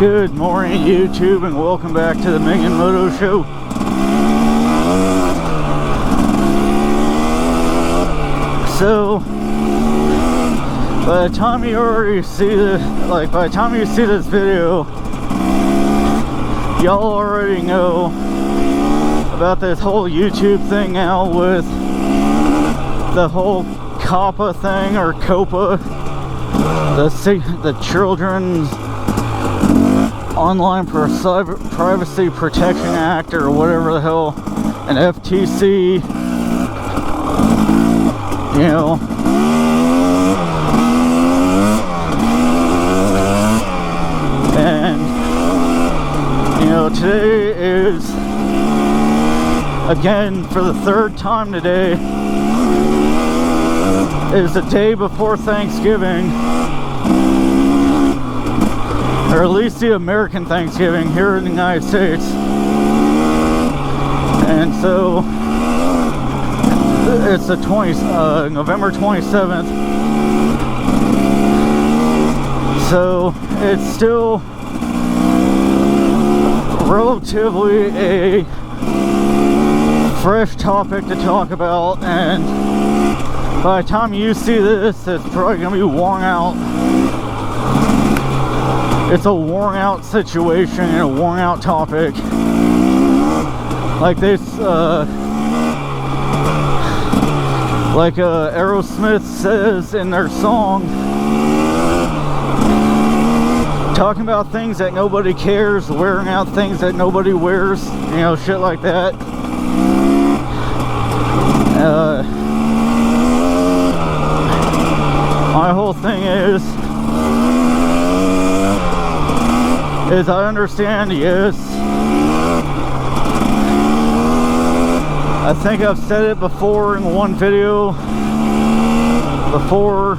Good morning, YouTube, and welcome back to the Ming and Moto Show. So, by the time you already see this, by the time you see this video, y'all already know about this whole YouTube thing now with the whole COPPA thing, or COPPA, the Children's Online Privacy Protection Act, or whatever the hell, an FTC, you know. And, you know, today is, again, for the third time today, is the day before Thanksgiving. Or at least the American Thanksgiving here in the United States. And so it's the November 27th. So it's still relatively a fresh topic to talk about, and by the time you see this, it's probably gonna be worn out. It's a worn out situation and a worn out topic. Like this, Aerosmith says in their song, talking about things that nobody cares, wearing out things that nobody wears, you know, shit like that. My whole thing is I understand, yes. I think I've said it before in one video before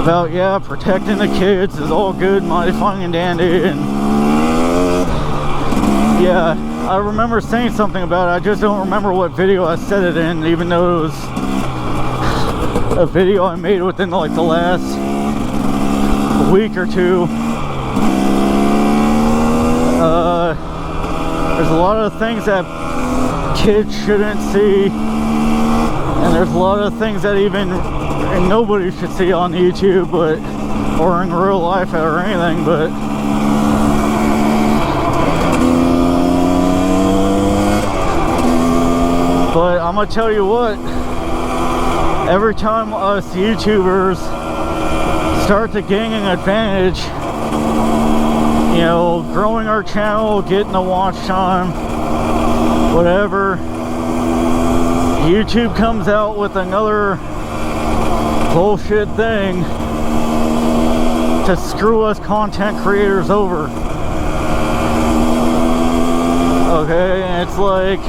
about, yeah, protecting the kids is all good, mighty fine and dandy, and yeah, I remember saying something about it. I just don't remember what video I said it in, even though it was a video I made within like the last week or two. There's a lot of things that kids shouldn't see, and there's a lot of things that even nobody should see on YouTube, or in real life or anything, but I'm gonna tell you what, every time us YouTubers start to gain an advantage, you know, growing our channel, getting the watch time, whatever, YouTube comes out with another bullshit thing to screw us content creators over. Okay, and it's like,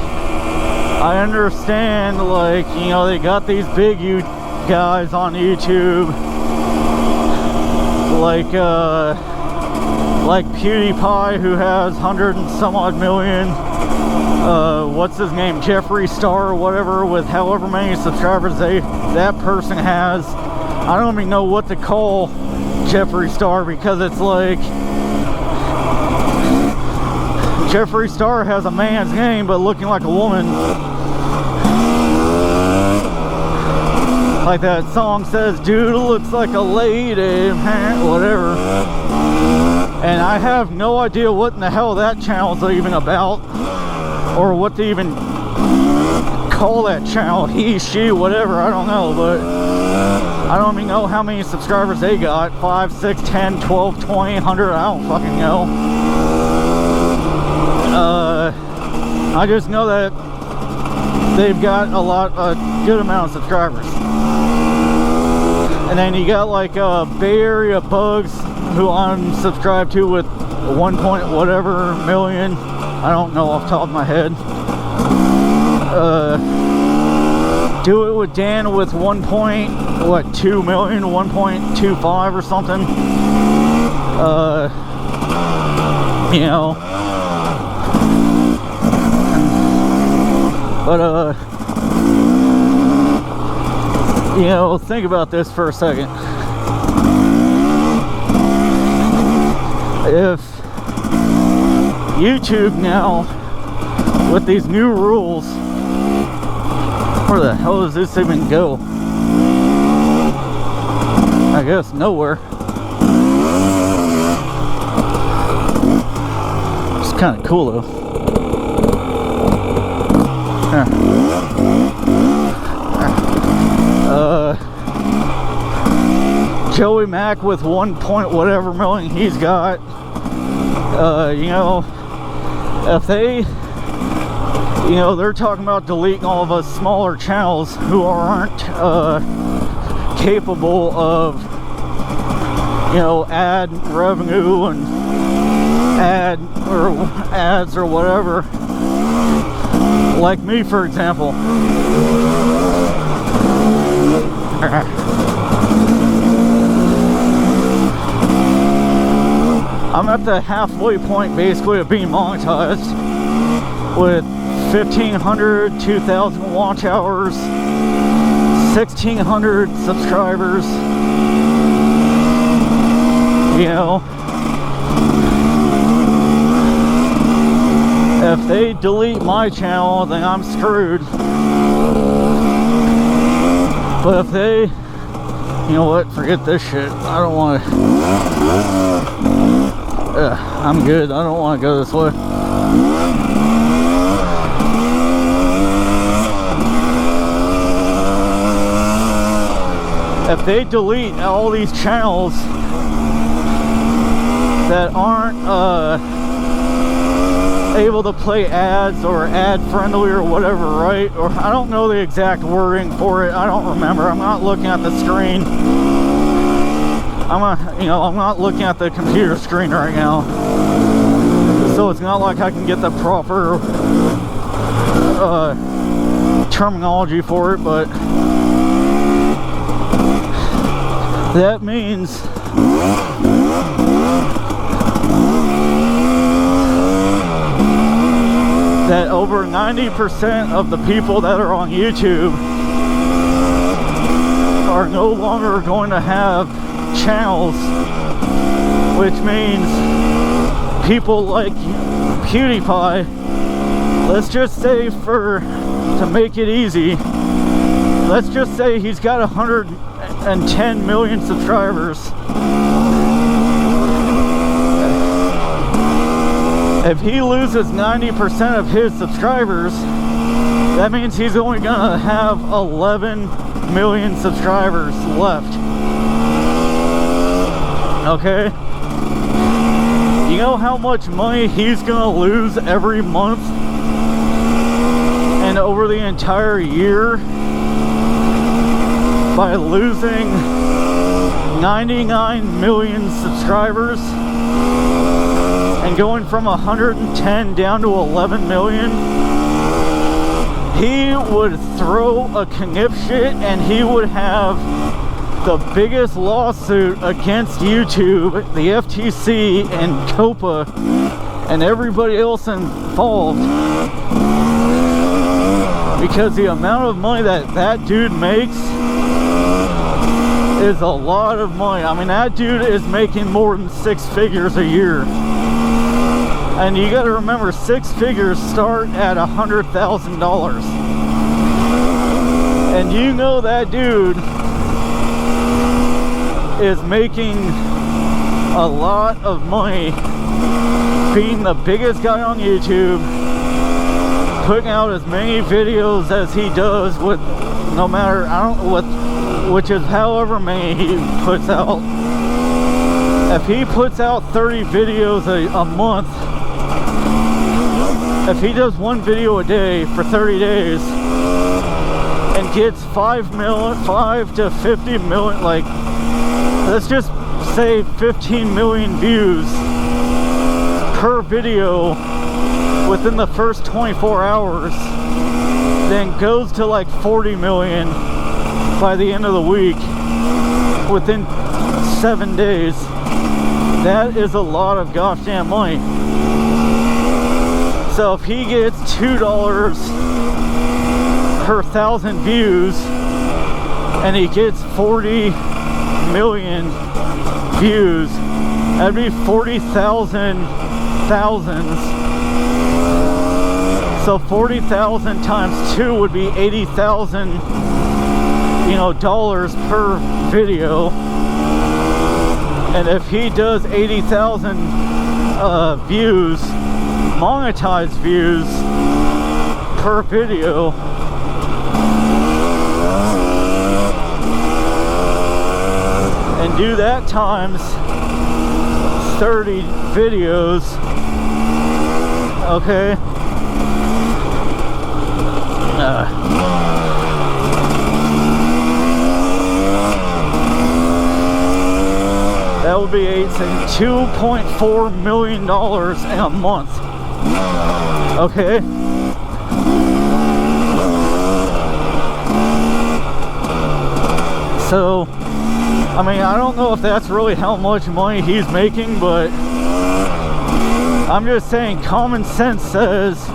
I understand, like, you know, they got these big guys on YouTube, like PewDiePie, who has 100 and some odd million, what's his name, Jeffree Star or whatever, with however many subscribers that person has. I don't even know what to call Jeffree Star, because it's like, Jeffree Star has a man's name but looking like a woman, like that song says, dude looks like a lady, whatever. And I have no idea what in the hell that channel's even about, or what to even call that channel, he, she, whatever, I don't know, but I don't even know how many subscribers they got, 5, 6, 10, 12, 20, 100, I don't fucking know. I just know that they've got a good amount of subscribers. And then you got like Bay Area Bugs, who I'm subscribed to with 1 point whatever million. I don't know off the top of my head. Do It With Dan with 1.2 million, 1.25 or something. You know. But you know, think about this for a second. If YouTube now, with these new rules, where the hell does this even go? I guess nowhere. It's kind of cool though. Joey Mack with 1 point whatever million he's got. You know, if they, you know, they're talking about deleting all of us smaller channels who aren't capable of, you know, ad revenue and ads or whatever, like me for example. I'm at the halfway point basically of being monetized with 1,500, 2,000 watch hours, 1,600 subscribers. You know, if they delete my channel, then I'm screwed. But if they, you know what, forget this shit. I don't want to. I'm good. I don't want to go this way. If they delete all these channels that aren't able to play ads or ad friendly or whatever, right? Or I don't know the exact wording for it. I don't remember. I'm not looking at the screen. I'm not looking at the computer screen right now, so it's not like I can get the proper terminology for it, but that means that over 90% of the people that are on YouTube are no longer going to have channels, which means people like PewDiePie, let's just say, to make it easy, let's just say he's got 110 million subscribers. If he loses 90% of his subscribers, that means he's only gonna have 11 million subscribers left. Okay? You know how much money he's gonna lose every month and over the entire year by losing 99 million subscribers and going from 110 down to 11 million? He would throw a conniption and he would have the biggest lawsuit against YouTube, the FTC, and COPA, and everybody else involved, because the amount of money that dude makes is a lot of money. I mean, that dude is making more than 6 figures a year. And you got to remember, 6 figures start at $100,000. And you know that dude is making a lot of money being the biggest guy on YouTube, putting out as many videos as he does with no matter, I don't know what, which is however many he puts out. If he puts out 30 videos a month, if he does one video a day for 30 days and gets 5 to 50 million, like, let's just say 15 million views per video within the first 24 hours, then goes to like 40 million by the end of the week within 7 days. That is a lot of gosh damn money. So if he gets $2 per 1,000 views and he gets 40 million views, that'd be 40,000 thousands So 40,000 times 2 would be 80,000, you know, dollars per video. And if he does 80,000 views, monetized views per video, and do that times 30 videos, okay? That would be $2.4 million in a month. Okay. So, I mean, I don't know if that's really how much money he's making, but I'm just saying common sense says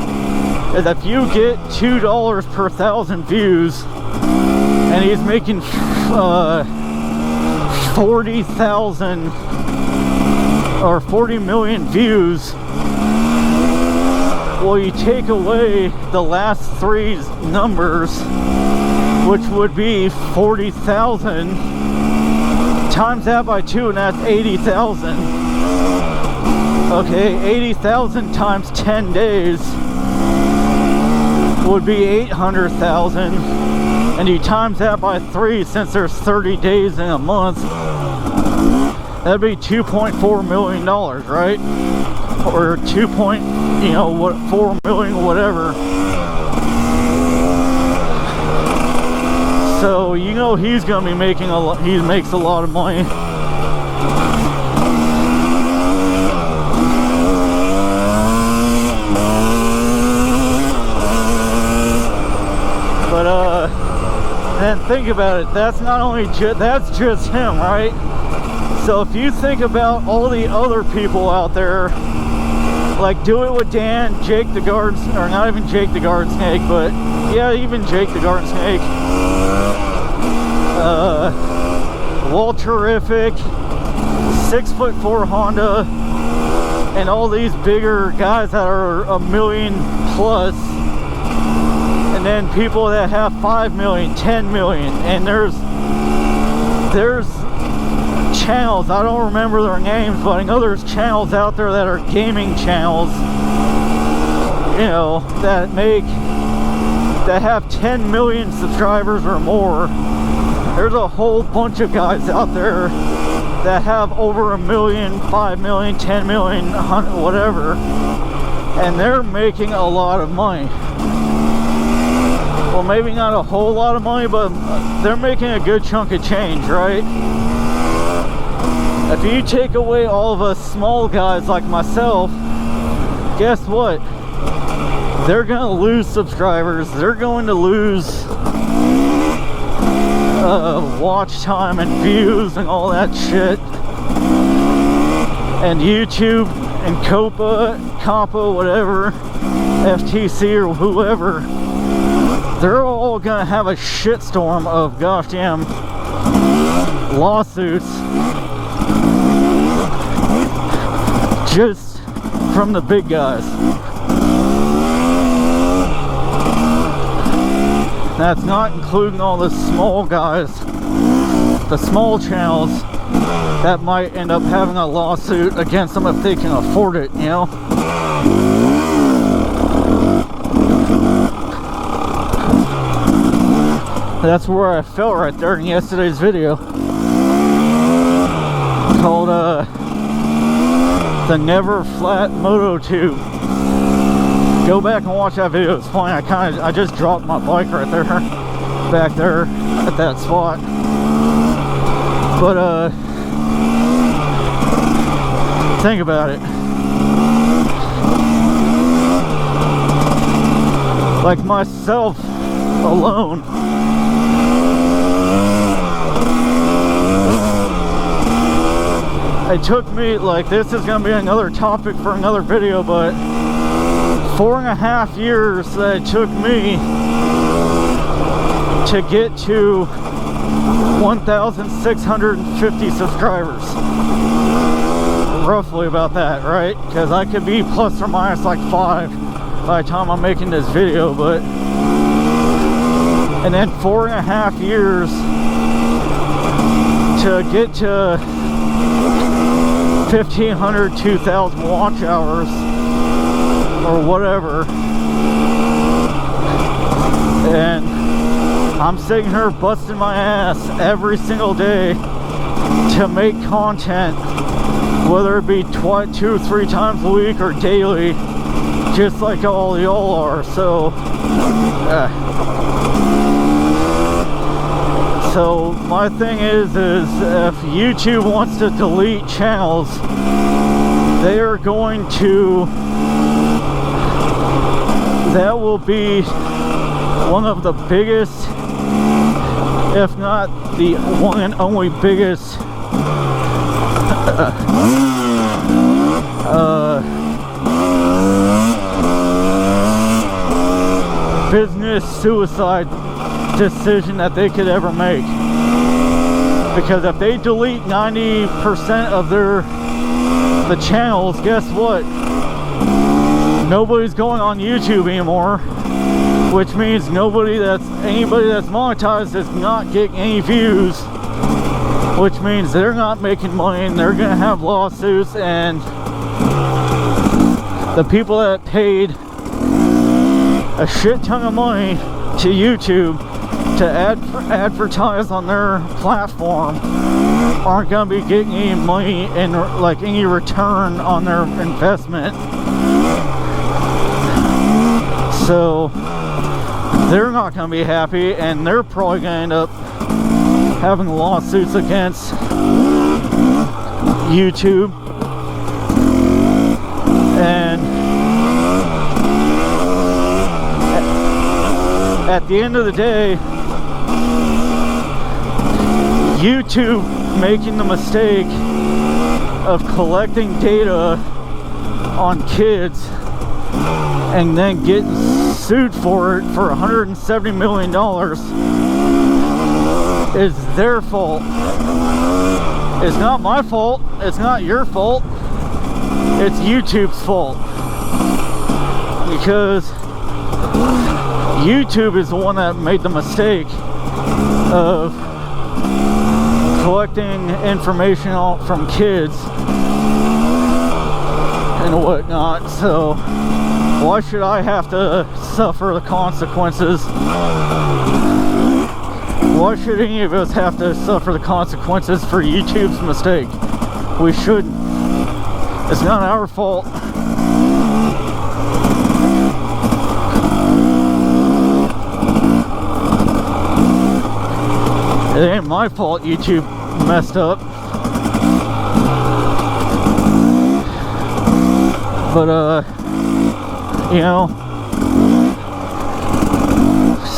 that if you get $2 per 1,000 views and he's making 40,000 or 40 million views, well, you take away the last three numbers, which would be 40,000, times that by 2, and that's 80,000. Okay, 80,000 times 10 days would be 800,000, and you times that by 3, since there's 30 days in a month, that'd be $2.4 million, right? Or 4 million, whatever. So you know he's gonna be making a lot. He makes a lot of money. But then think about it. That's not only that's just him, right? So if you think about all the other people out there, like Do It With Dan, Jake the Garden, or not even Jake the Garden Snake, but yeah, even Jake the Garden Snake, Walterific, 6'4" Honda, and all these bigger guys that are $1 million plus, and then people that have 5 million, 10 million, and there's channels, I don't remember their names, but I know there's channels out there that are gaming channels, you know, that have 10 million subscribers or more. There's a whole bunch of guys out there that have over 1 million, 5 million, 10 million, 100, whatever, and they're making a lot of money. Well, maybe not a whole lot of money, but they're making a good chunk of change, right? If you take away all of us small guys like myself, guess what? They're gonna lose subscribers. They're going to lose watch time and views and all that shit. And YouTube and Compa, whatever, FTC or whoever, they're all gonna have a shitstorm of gosh damn lawsuits just from the big guys. That's not including all the small guys, the small channels that might end up having a lawsuit against them if they can afford it, you know? That's where I felt right there in yesterday's video called the Never Flat Moto 2. Go back and watch that video. It's funny. I just dropped my bike right there, back there at that spot. But think about it. Like myself alone, it took me, like, this is gonna be another topic for another video, but 4.5 years that it took me to get to 1,650 subscribers. Roughly about that, right? Because I could be plus or minus like 5 by the time I'm making this video, but and then 4.5 years to get to 1,500, 2,000 watch hours or whatever. And I'm sitting here busting my ass every single day to make content, whether it be 2-3 times a week or daily, just like all y'all are. So so my thing is if YouTube wants to delete channels, they are going to, that will be one of the biggest, if not the one and only biggest business suicide decision that they could ever make. Because if they delete 90% of the channels, guess what? Nobody's going on YouTube anymore, which means anybody that's monetized is not getting any views, which means they're not making money and they're gonna have lawsuits, and the people that paid a shit ton of money to YouTube to advertise on their platform aren't gonna be getting any money and like any return on their investment. So they're not gonna be happy, and they're probably gonna end up having lawsuits against YouTube. And at the end of the day, YouTube making the mistake of collecting data on kids and then getting sued for it for $170 million is their fault. It's not my fault. It's not your fault. It's YouTube's fault. Because YouTube is the one that made the mistake of collecting information from kids and whatnot. So why should I have to suffer the consequences? Why should any of us have to suffer the consequences for YouTube's mistake? We shouldn't. It's not our fault. It ain't my fault YouTube messed up. But you know,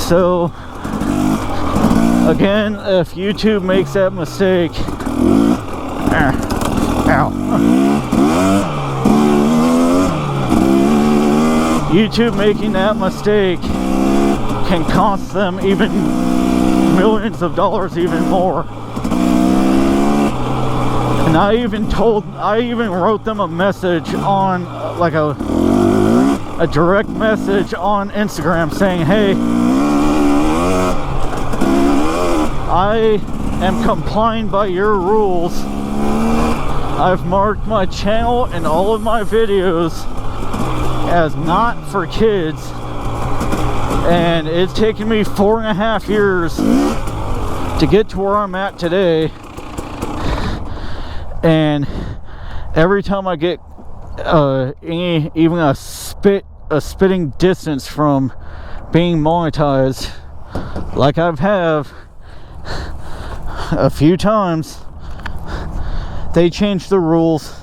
so again, if YouTube makes that mistake, YouTube making that mistake can cost them even millions of dollars, even more. And I even wrote them a message on like a direct message on Instagram saying, hey, I am complying by your rules. I've marked my channel and all of my videos as not for kids, and it's taken me 4.5 years to get to where I'm at today. And every time I get even a spitting distance from being monetized, like I've have a few times, they change the rules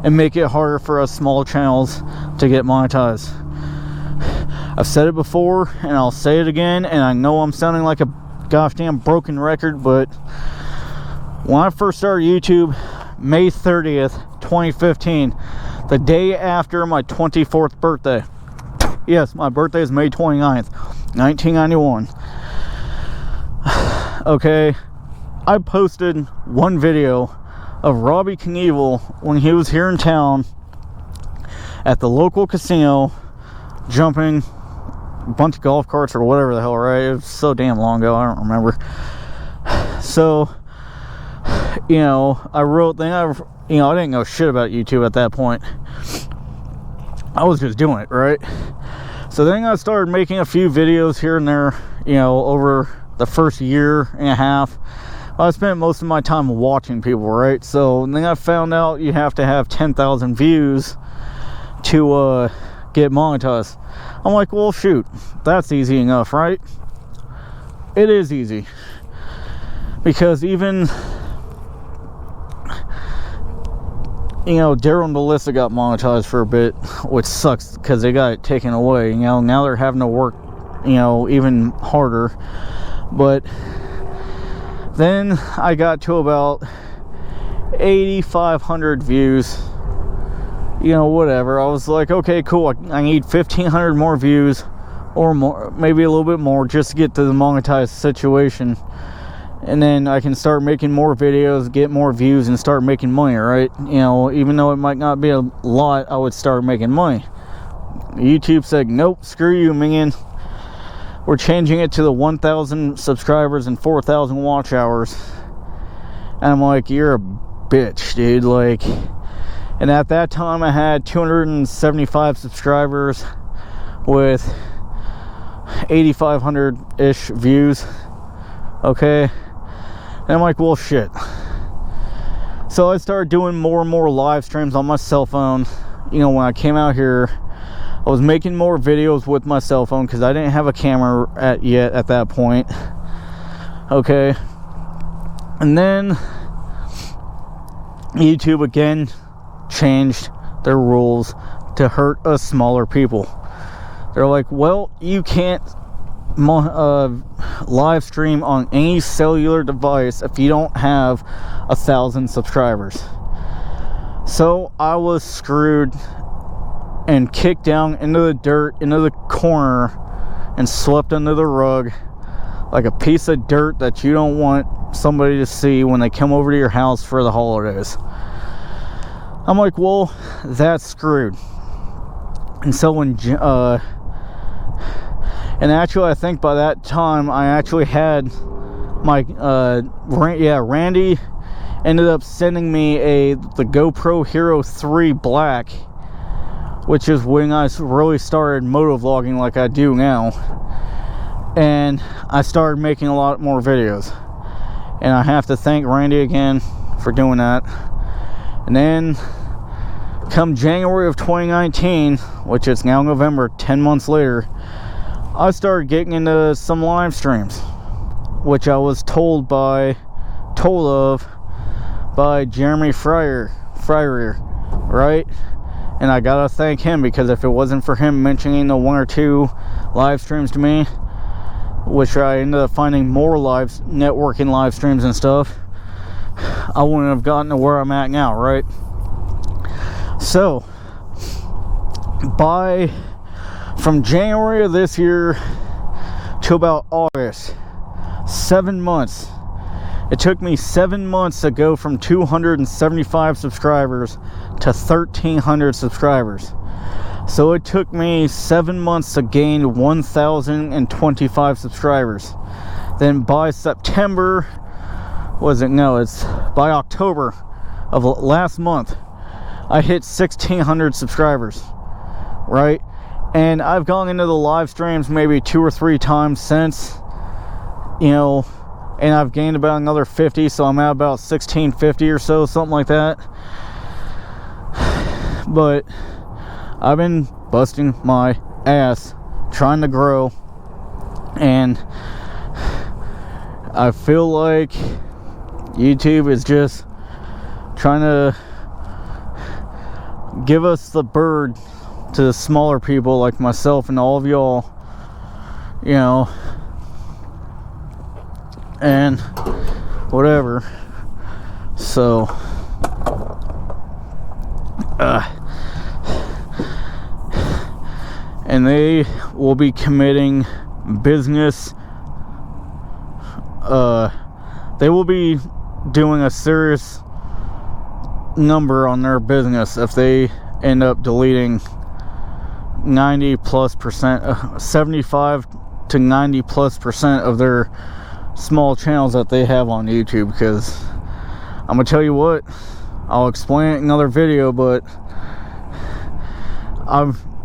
and make it harder for us small channels to get monetized. I've said it before and I'll say it again, and I know I'm sounding like a goddamn broken record, but when I first started YouTube, May 30th, 2015, the day after my 24th birthday. Yes, my birthday is May 29th, 1991. Okay, I posted one video of Robbie Knievel when he was here in town at the local casino jumping a bunch of golf carts or whatever the hell, right? It was so damn long ago, I don't remember. So, you know, I didn't know shit about YouTube at that point. I was just doing it, right? So then I started making a few videos here and there, you know, over the first year and a half. I spent most of my time watching people, right? So then I found out you have to have 10,000 views to get monetized. I'm like, well, shoot, that's easy enough, right? It is easy. Because even, you know, Daryl and Melissa got monetized for a bit, which sucks because they got it taken away. You know, now they're having to work, you know, even harder. But then I got to about 8,500 views. You know, whatever. I was like, okay, cool. I need 1,500 more views or more, maybe a little bit more, just to get to the monetized situation. And then I can start making more videos, get more views, and start making money, right? You know, even though it might not be a lot, I would start making money. YouTube said, nope, screw you, man. We're changing it to the 1,000 subscribers and 4,000 watch hours. And I'm like, you're a bitch, dude. Like, and at that time, I had 275 subscribers with 8,500-ish views. Okay. And I'm like, well, shit. So I started doing more and more live streams on my cell phone. You know, when I came out here, I was making more videos with my cell phone because I didn't have a camera yet at that point. Okay. And then YouTube again changed their rules to hurt us smaller people. They're like, well, you can't live stream on any cellular device if you don't have 1,000 subscribers. So I was screwed and kicked down into the dirt, into the corner, and swept under the rug like a piece of dirt that you don't want somebody to see when they come over to your house for the holidays. I'm like, well, that's screwed. And so when and actually, I think by that time, I actually had my, Randy ended up sending me the GoPro Hero 3 Black, which is when I really started motovlogging like I do now. And I started making a lot more videos. And I have to thank Randy again for doing that. And then, come January of 2019, which is now November, 10 months later, I started getting into some live streams, which I was told of by Jeremy Fryer, right? And I gotta thank him, because if it wasn't for him mentioning the 1 or 2 live streams to me, which I ended up finding more networking live streams and stuff, I wouldn't have gotten to where I'm at now, right? So, from January of this year to about August, 7 months. It took me 7 months to go from 275 subscribers to 1,300 subscribers. So it took me 7 months to gain 1,025 subscribers. Then by September, it's by October of last month, I hit 1,600 subscribers, right? And I've gone into the live streams maybe 2 or 3 times since, you know, and I've gained about another 50, so I'm at about 1,650 or so, something like that. But I've been busting my ass trying to grow, and I feel like YouTube is just trying to give us the bird to the smaller people like myself and all of y'all, you know, and whatever. So and they will be committing business, they will be doing a serious number on their business if they end up deleting 90+%, 75 to 90+% of their small channels that they have on YouTube. Because I'm gonna tell you what, I'll explain it in another video, but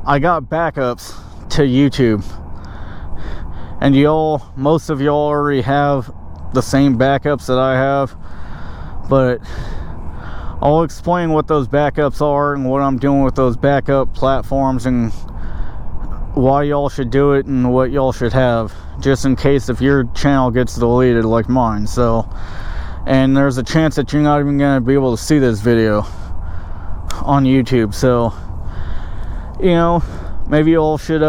I got backups to YouTube, and most of y'all already have the same backups that I have, but I'll explain what those backups are and what I'm doing with those backup platforms and why y'all should do it and what y'all should have, just in case if your channel gets deleted like mine. So, and there's a chance that you're not even going to be able to see this video on YouTube. So, you know, maybe y'all should,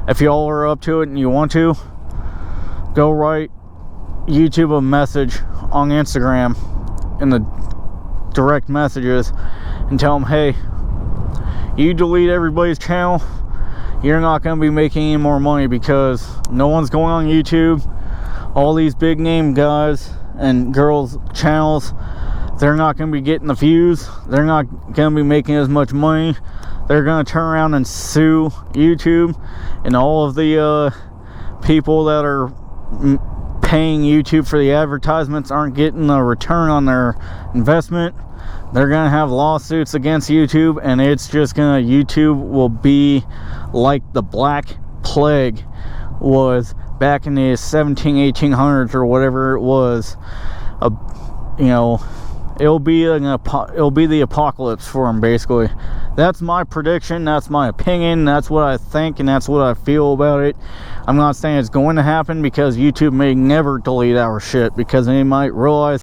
if y'all are up to it and you want to, go write YouTube a message on Instagram in the direct messages and tell them, hey, you delete everybody's channel, you're not going to be making any more money, because no one's going on YouTube. All these big name guys and girls channels, they're not going to be getting the views, they're not going to be making as much money. They're going to turn around and sue YouTube, and all of the people that are paying YouTube for the advertisements aren't getting a return on their investment. They're going to have lawsuits against YouTube, and it's just going to, YouTube will be like the Black Plague was back in the 1800s or whatever it was. You know, it'll be the apocalypse for them, basically. That's my prediction, that's my opinion, that's what I think, and that's what I feel about it. I'm not saying it's going to happen, because YouTube may never delete our shit, because they might realize